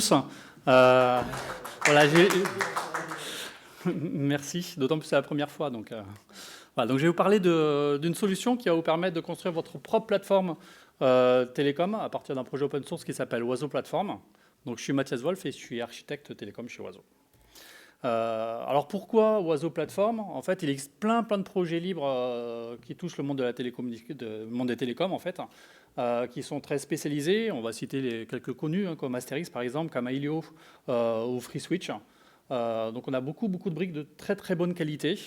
tous. Voilà, merci, d'autant plus que c'est la première fois. Donc, voilà, donc je vais vous parler d'une solution qui va vous permettre de construire votre propre plateforme télécom à partir d'un projet open source qui s'appelle Oiseau Platform. Donc je suis Mathias Wolf et je suis architecte télécom chez Oiseau. Alors pourquoi Oiseau Platform? En fait, il existe plein de projets libres qui touchent le monde de la monde des télécoms en fait, qui sont très spécialisés. On va citer quelques connus comme Asterix par exemple, Kamailio ou FreeSwitch. Donc on a beaucoup de briques de très bonne qualité,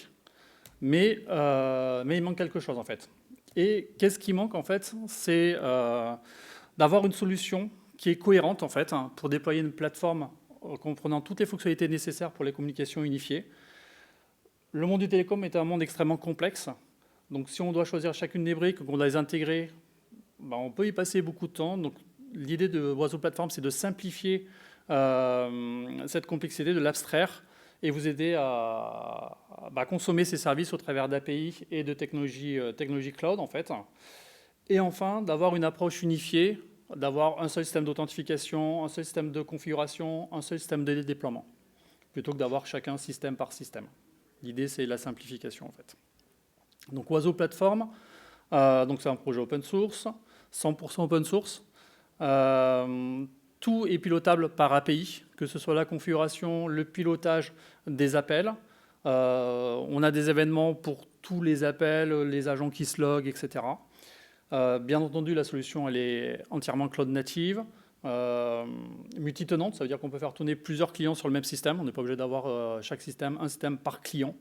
mais il manque quelque chose en fait. Et qu'est-ce qui manque en fait? C'est d'avoir une solution qui est cohérente en fait pour déployer une plateforme comprenant toutes les fonctionnalités nécessaires pour les communications unifiées. Le monde du télécom est un monde extrêmement complexe. Donc si on doit choisir chacune des briques, qu'on doit les intégrer, ben, on peut y passer beaucoup de temps. Donc l'idée de Oiseau Platform, c'est de simplifier cette complexité, de l'abstraire et vous aider à consommer ces services au travers d'API et de technologies cloud en fait. Et enfin, d'avoir une approche unifiée, d'avoir un seul système d'authentification, un seul système de configuration, un seul système de déploiement, plutôt que d'avoir chacun système par système. L'idée, c'est la simplification, en fait. Donc, Oiseau Platform, donc c'est un projet open source, 100% open source. Tout est pilotable par API, que ce soit la configuration, le pilotage des appels. On a des événements pour tous les appels, les agents qui se loguent, etc. Bien entendu, la solution elle est entièrement cloud native, multitenante, ça veut dire qu'on peut faire tourner plusieurs clients sur le même système. On n'est pas obligé d'avoir chaque système, un système par client,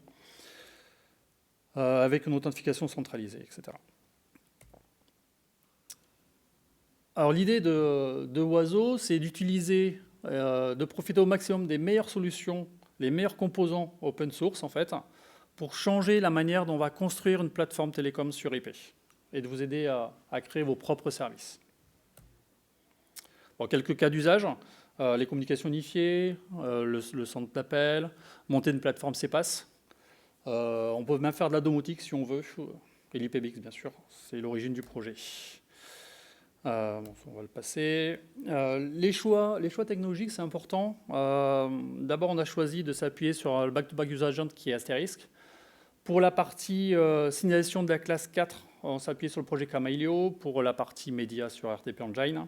avec une authentification centralisée, etc. Alors l'idée de Oiseau, c'est d'utiliser, de profiter au maximum des meilleures solutions, les meilleurs composants open source en fait, pour changer la manière dont on va construire une plateforme télécom sur IP et de vous aider à créer vos propres services. Bon, quelques cas d'usage, les communications unifiées, le centre d'appel, monter une plateforme CPaaS. On peut même faire de la domotique si on veut, et l'IPBX bien sûr, c'est l'origine du projet. Bon, on va le passer. Les choix technologiques, c'est important. D'abord, on a choisi de s'appuyer sur le back-to-back user agent qui est Asterisk. Pour la partie signalisation de la classe 4, on s'appuie sur le projet Kamailio. Pour la partie média sur RTP Engine.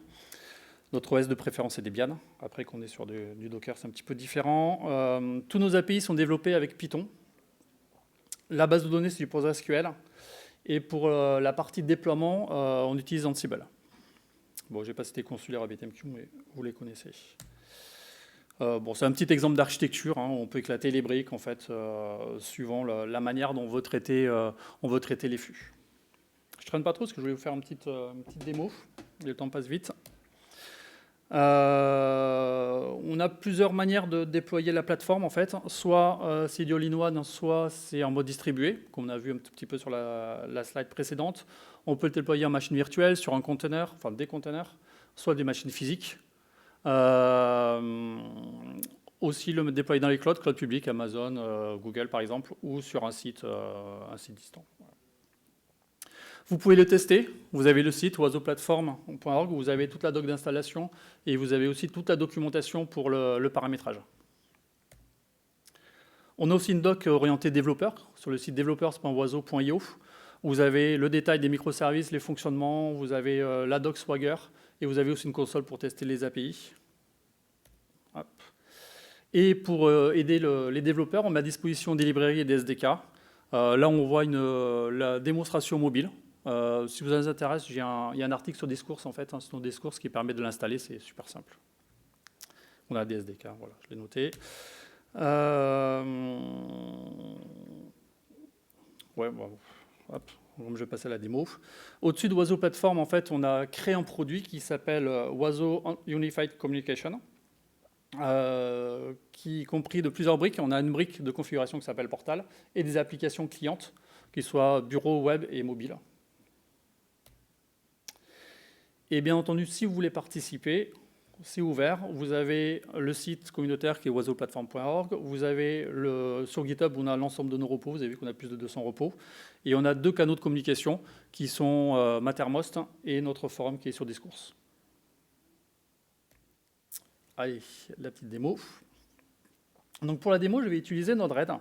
Notre OS de préférence est Debian. Après qu'on est sur du Docker, c'est un petit peu différent. Tous nos API sont développés avec Python. La base de données, c'est du PostgreSQL. Et pour la partie de déploiement, on utilise Ansible. Bon, je n'ai pas cité Consular RabbitMQ, mais vous les connaissez. Bon, c'est un petit exemple d'architecture. On peut éclater les briques, en fait, suivant la manière dont on veut traiter les flux. Je ne traîne pas trop, parce que je voulais vous faire une petite démo. Le temps passe vite. On a plusieurs manières de déployer la plateforme, en fait. Soit c'est du all-in-one, soit c'est en mode distribué, comme on a vu un tout petit peu sur la slide précédente. On peut le déployer en machine virtuelle, sur un conteneur, enfin des conteneurs, soit des machines physiques. Aussi le déployer dans les clouds publics, Amazon, Google par exemple, ou sur un site distant. Vous pouvez le tester, vous avez le site oiseauplatform.org où vous avez toute la doc d'installation et vous avez aussi toute la documentation pour le paramétrage. On a aussi une doc orientée développeur sur le site developers.oiseau.io où vous avez le détail des microservices, les fonctionnements, vous avez la doc Swagger et vous avez aussi une console pour tester les API. Hop. Et pour aider les développeurs, on met à disposition des librairies et des SDK. Là, on voit la démonstration mobile. Si vous intéresse, il y a un article sur Discourse, en fait, sur Discourse qui permet de l'installer, c'est super simple. On a des SDK, voilà, je l'ai noté. Ouais, bon, hop, je vais passer à la démo. Au-dessus de Oiseau Platform, en fait, on a créé un produit qui s'appelle Oiseau Unified Communication, qui est compris de plusieurs briques. On a une brique de configuration qui s'appelle Portal et des applications clientes, qui soient bureau, web et mobile. Et bien entendu, si vous voulez participer, c'est ouvert. Vous avez le site communautaire qui est oiseauplatform.org. Vous avez sur GitHub, on a l'ensemble de nos repos. Vous avez vu qu'on a plus de 200 repos. Et on a 2 canaux de communication qui sont Mattermost et notre forum qui est sur Discourse. allez, la petite démo. Donc pour la démo, je vais utiliser Node-RED,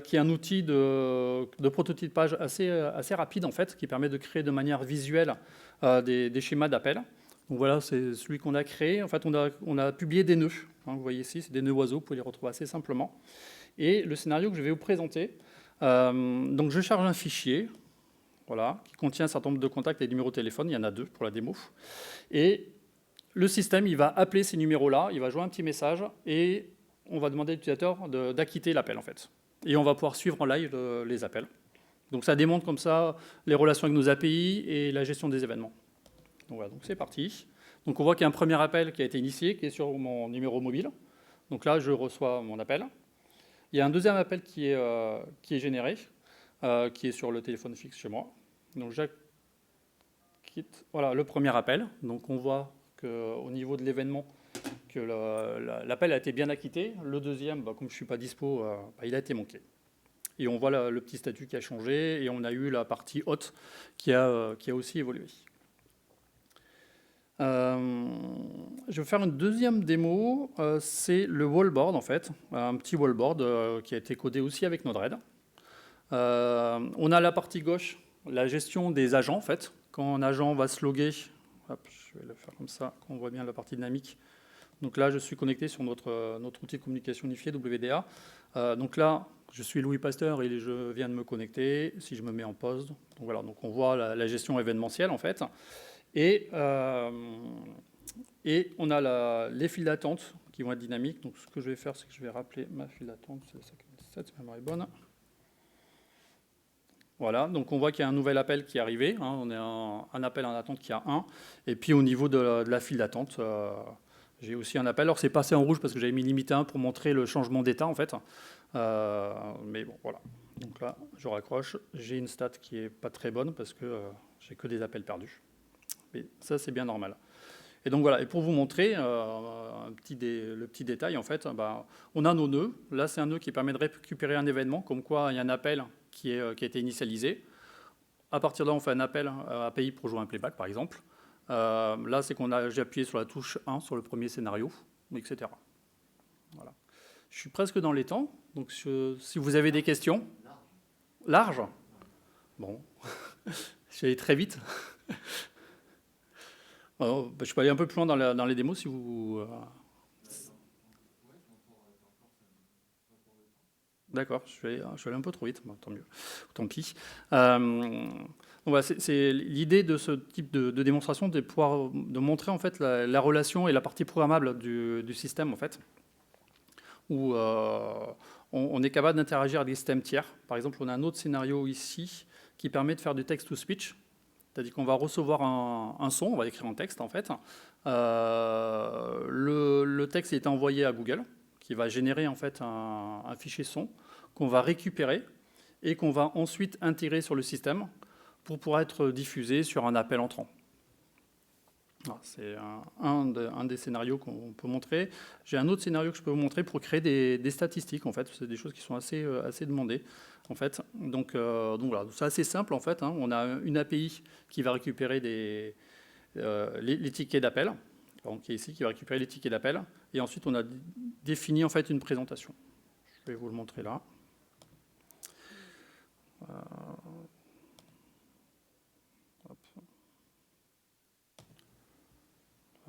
qui est un outil de prototypage assez rapide en fait, qui permet de créer de manière visuelle des schémas d'appel. Donc voilà, c'est celui qu'on a créé. En fait, on a publié des nœuds. Hein, vous voyez ici, c'est des nœuds oiseaux, vous pouvez les retrouver assez simplement. Et le scénario que je vais vous présenter, donc je charge un fichier, voilà, qui contient un certain nombre de contacts et numéros de téléphone. Il y en a 2 pour la démo. Et le système, il va appeler ces numéros-là, il va jouer un petit message et on va demander à l'utilisateur d'acquitter l'appel en fait. Et on va pouvoir suivre en live les appels. Donc ça démontre comme ça les relations avec nos API et la gestion des événements. Donc voilà, donc c'est parti. Donc on voit qu'il y a un premier appel qui a été initié, qui est sur mon numéro mobile. Donc là, je reçois mon appel. Il y a un deuxième appel qui est généré, qui est sur le téléphone fixe chez moi. Donc j'acquitte, voilà, le premier appel. Donc on voit qu'au niveau de l'événement, que l'appel a été bien acquitté. Le deuxième, comme je ne suis pas dispo, il a été manqué. Et on voit le petit statut qui a changé, et on a eu la partie haute qui a aussi évolué. Je vais faire une deuxième démo, c'est le wallboard en fait, un petit wallboard qui a été codé aussi avec Node-RED. On a la partie gauche, la gestion des agents en fait. Quand un agent va se loguer, hop, je vais le faire comme ça, qu'on voit bien la partie dynamique. Donc là, je suis connecté sur notre outil de communication unifié, WDA. Donc là, je suis Louis Pasteur et je viens de me connecter. Si je me mets en pause, donc voilà, donc on voit la gestion événementielle en fait. Et on a les files d'attente qui vont être dynamiques. Donc ce que je vais faire, c'est que je vais rappeler ma file d'attente. C'est 517, si ma mémoire est bonne. Voilà, donc on voit qu'il y a un nouvel appel qui est arrivé. Hein, on a un appel en attente qui a 1. Et puis au niveau de la file d'attente, j'ai aussi un appel. Alors c'est passé en rouge parce que j'avais mis limite 1 pour montrer le changement d'état en fait. Mais bon, voilà. Donc là, je raccroche. J'ai une stat qui est pas très bonne parce que j'ai que des appels perdus. Mais ça, c'est bien normal. Et donc voilà, et pour vous montrer le petit détail, en fait, on a nos nœuds. Là, c'est un nœud qui permet de récupérer un événement, comme quoi il y a un appel qui a été initialisé. À partir de là, on fait un appel à API pour jouer un playback, par exemple. Là, c'est j'ai appuyé sur la touche 1 sur le premier scénario, etc. Voilà. Je suis presque dans les temps, donc si vous avez des questions. Large. Bon, je vais aller très vite. Je peux aller un peu plus loin dans les démos si vous... D'accord, je vais aller un peu trop vite, tant mieux, tant pis. Voilà, c'est l'idée de ce type de démonstration, de montrer en fait la relation et la partie programmable du système en fait, où on est capable d'interagir avec des systèmes tiers. Par exemple, on a un autre scénario ici qui permet de faire du text-to-speech. C'est-à-dire qu'on va recevoir un son, on va écrire un texte en fait. Le texte est envoyé à Google, qui va générer en fait un fichier son qu'on va récupérer et qu'on va ensuite intégrer sur le système pour pouvoir être diffusé sur un appel entrant. C'est un des scénarios qu'on peut montrer. J'ai un autre scénario que je peux vous montrer pour créer des statistiques. En fait, c'est des choses qui sont assez demandées. En fait, donc voilà, c'est assez simple en fait. Hein. On a une API qui va récupérer les tickets d'appel, qui est ici, qui va récupérer les tickets d'appel, et ensuite on a défini en fait une présentation. Je vais vous le montrer là.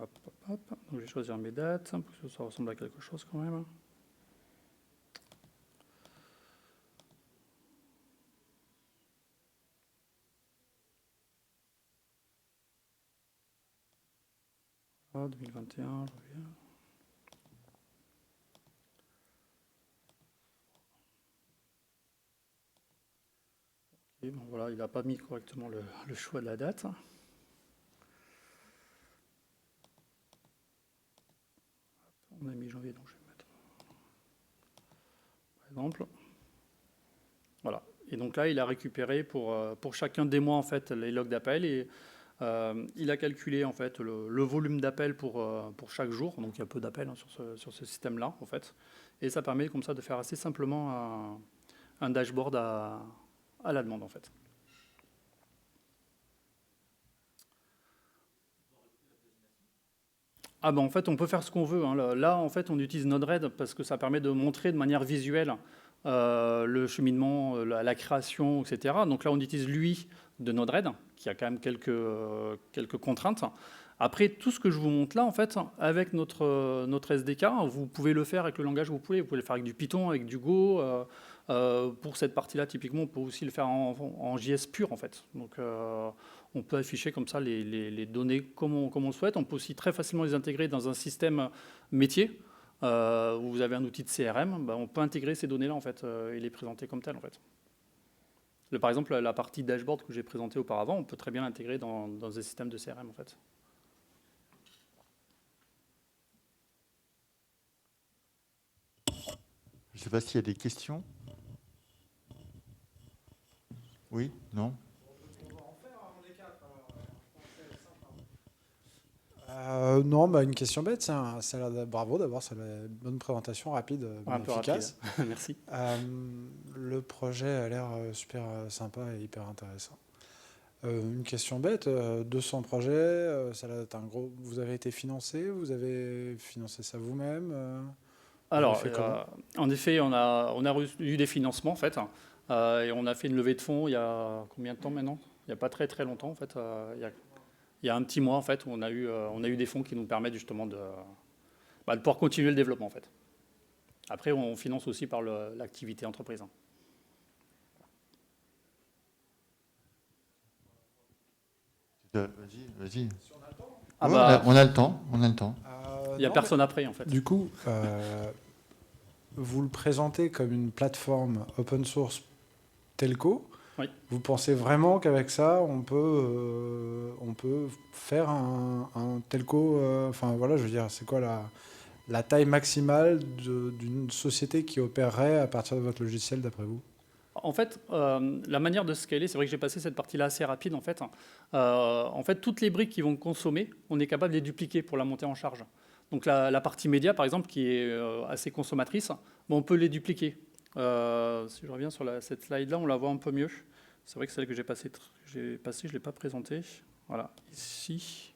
Hop, hop, hop. Donc je vais choisir mes dates pour que ça ressemble à quelque chose quand même. Ah, 2021, je reviens. Et bon, voilà, il n'a pas mis correctement le choix de la date. On a mis janvier, donc je vais mettre par exemple. Voilà. Et donc là, il a récupéré pour chacun des mois en fait les logs d'appel et il a calculé en fait le volume d'appels pour chaque jour. Donc il y a peu d'appels hein, sur ce système-là en fait. Et ça permet comme ça de faire assez simplement un dashboard à la demande en fait. En fait, on peut faire ce qu'on veut, hein. Là, en fait, on utilise Node-RED parce que ça permet de montrer de manière visuelle le cheminement, la création, etc. Donc là, on utilise l'UI de Node-RED, qui a quand même quelques contraintes. Après, tout ce que je vous montre là, en fait, avec notre SDK, vous pouvez le faire avec le langage que vous pouvez. Vous pouvez le faire avec du Python, avec du Go. Pour cette partie-là, typiquement, on peut aussi le faire en JS pur, en fait. Donc, on peut afficher comme ça les données comme on le souhaite. On peut aussi très facilement les intégrer dans un système métier. Où vous avez un outil de CRM, on peut intégrer ces données-là en fait, et les présenter comme telles en fait. Par exemple, la partie dashboard que j'ai présentée auparavant, on peut très bien l'intégrer dans des systèmes de CRM en fait. Je ne sais pas s'il y a des questions. Oui? Non? Non, une question bête. Bravo d'abord, c'est une bonne présentation rapide, Un peu efficace. rapide. Merci. Le projet a l'air super sympa et hyper intéressant. Une question bête, 200 projets, ça a été un gros. Vous avez été financé? Vous avez financé ça vous-même? Alors, en effet, on a eu des financements en fait, et on a fait une levée de fonds il y a combien de temps maintenant? Il n'y a pas très très longtemps en fait. Il y a un petit mois en fait où on a eu des fonds qui nous permettent justement de pouvoir continuer le développement en fait. Après, on finance aussi par l'activité entreprise. Vas-y. On a le temps. Il n'y a personne après en fait. Du coup, vous le présentez comme une plateforme open source telco. Oui. Vous pensez vraiment qu'avec ça, on peut faire un telco enfin voilà, je veux dire, c'est quoi la taille maximale d'une société qui opérerait à partir de votre logiciel, d'après vous? En fait, la manière de scaler, c'est vrai que j'ai passé cette partie-là assez rapide en fait. En fait, toutes les briques qui vont consommer, on est capable de les dupliquer pour la montée en charge. Donc la partie média, par exemple, qui est assez consommatrice, on peut les dupliquer. Si je reviens sur cette slide-là, on la voit un peu mieux. C'est vrai que celle que j'ai passée, je ne l'ai pas présentée. Voilà, ici.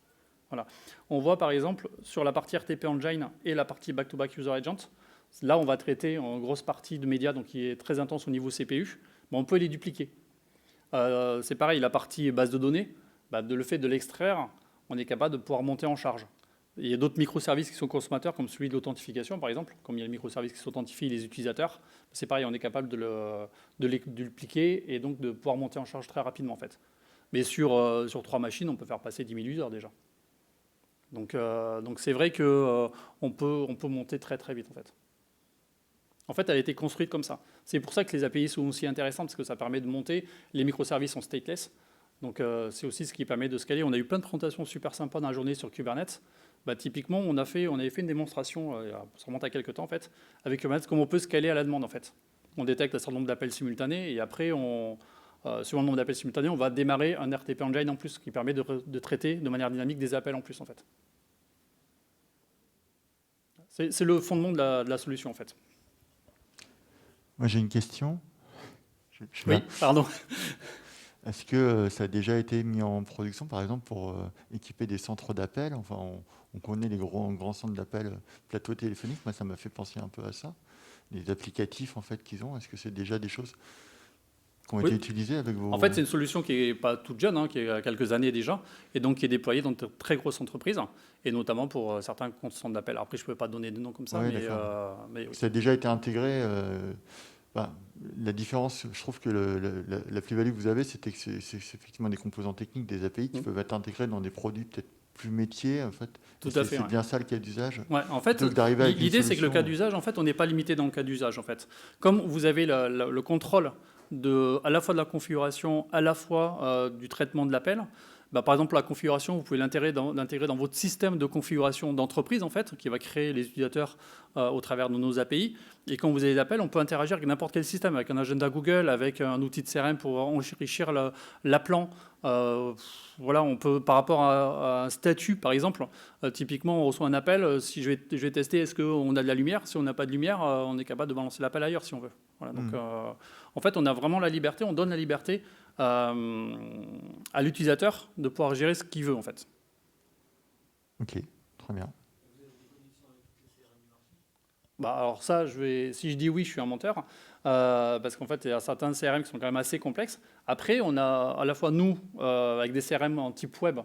Voilà. On voit par exemple sur la partie RTP Engine et la partie Back-to-Back User Agent, là on va traiter en grosse partie de médias, donc qui est très intense au niveau CPU, on peut les dupliquer. C'est pareil, la partie base de données, le fait de l'extraire, on est capable de pouvoir monter en charge. Il y a d'autres microservices qui sont consommateurs, comme celui de l'authentification, par exemple. Comme il y a le microservice qui s'authentifie les utilisateurs, c'est pareil, on est capable de les dupliquer et donc de pouvoir monter en charge très rapidement, en fait. Mais sur 3 machines, on peut faire passer 10 000 users déjà. Donc c'est vrai qu'on peut monter très très vite, en fait. En fait, elle a été construite comme ça. C'est pour ça que les API sont aussi intéressantes, parce que ça permet de monter les microservices en stateless. Donc c'est aussi ce qui permet de scaler. On a eu plein de présentations super sympas dans la journée sur Kubernetes. Typiquement, on avait fait une démonstration, ça remonte à quelques temps en fait, avec Kubernetes, comment on peut scaler à la demande en fait. On détecte un certain nombre d'appels simultanés et après, sur le nombre d'appels simultanés, on va démarrer un RTP Engine en plus qui permet de traiter de manière dynamique des appels en plus en fait. C'est le fondement de la solution en fait. Moi j'ai une question. Oui, pardon. Est-ce que ça a déjà été mis en production, par exemple, pour équiper des centres d'appel? Enfin, on connaît les grands centres d'appel, plateaux téléphoniques. Moi, ça m'a fait penser un peu à ça. Les applicatifs, en fait, qu'ils ont. Est-ce que c'est déjà des choses qui ont été utilisées avec vos... En fait, c'est une solution qui n'est pas toute jeune, qui a quelques années déjà, et donc qui est déployée dans de très grosses entreprises, et notamment pour certains centres d'appel. Après, je ne peux pas donner de noms comme ça, Ouais, mais oui. Ça a déjà été intégré... la différence, je trouve que la plus-value que vous avez, c'est effectivement des composants techniques, des API qui peuvent être intégrés dans des produits peut-être plus métiers, en fait. Tout à fait. C'est bien ça le cas d'usage. Ouais, en fait, l'idée, c'est que le cas d'usage, en fait, on n'est pas limité dans le cas d'usage, en fait. Comme vous avez le contrôle à la fois de la configuration, à la fois du traitement de l'appel. Par exemple, la configuration, vous pouvez l'intégrer dans votre système de configuration d'entreprise, en fait, qui va créer les utilisateurs au travers de nos API. Et quand vous avez des appels, on peut interagir avec n'importe quel système, avec un agenda Google, avec un outil de CRM pour enrichir l'appelant. Voilà, on peut, par rapport à un statut, par exemple, typiquement, on reçoit un appel. Si je vais tester, est-ce qu'on a de la lumière? Si on n'a pas de lumière, on est capable de balancer l'appel ailleurs, si on veut. Voilà, donc, en fait, on a vraiment la liberté, on donne la liberté à l'utilisateur de pouvoir gérer ce qu'il veut, en fait. Ok, très bien. Bah, alors ça, si je dis oui, je suis un menteur, parce qu'en fait, il y a certains CRM qui sont quand même assez complexes. Après, on a à la fois nous, avec des CRM en type web.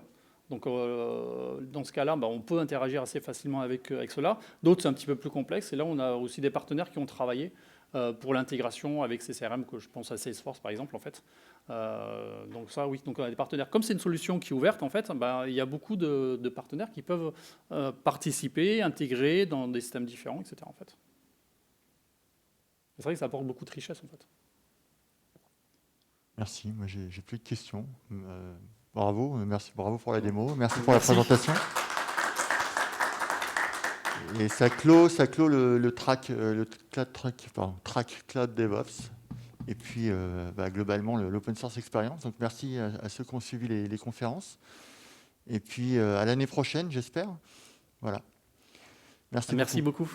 Donc, dans ce cas-là, bah, on peut interagir assez facilement avec cela. D'autres, c'est un petit peu plus complexe. Et là, on a aussi des partenaires qui ont travaillé pour l'intégration avec ces CRM, que je pense à Salesforce, par exemple, en fait. Donc ça, oui. Donc, on a des partenaires. Comme c'est une solution qui est ouverte, en fait, bah, il y a beaucoup de partenaires qui peuvent participer, intégrer dans des systèmes différents, etc., en fait. C'est vrai que ça apporte beaucoup de richesse, en fait. Merci, moi j'ai plus de questions. Bravo, merci, bravo pour la démo, merci pour la présentation. Et ça clôt le track Cloud DevOps. Et puis globalement l'Open Source Experience. Donc merci à ceux qui ont suivi les conférences. Et puis à l'année prochaine, j'espère. Voilà. Merci beaucoup.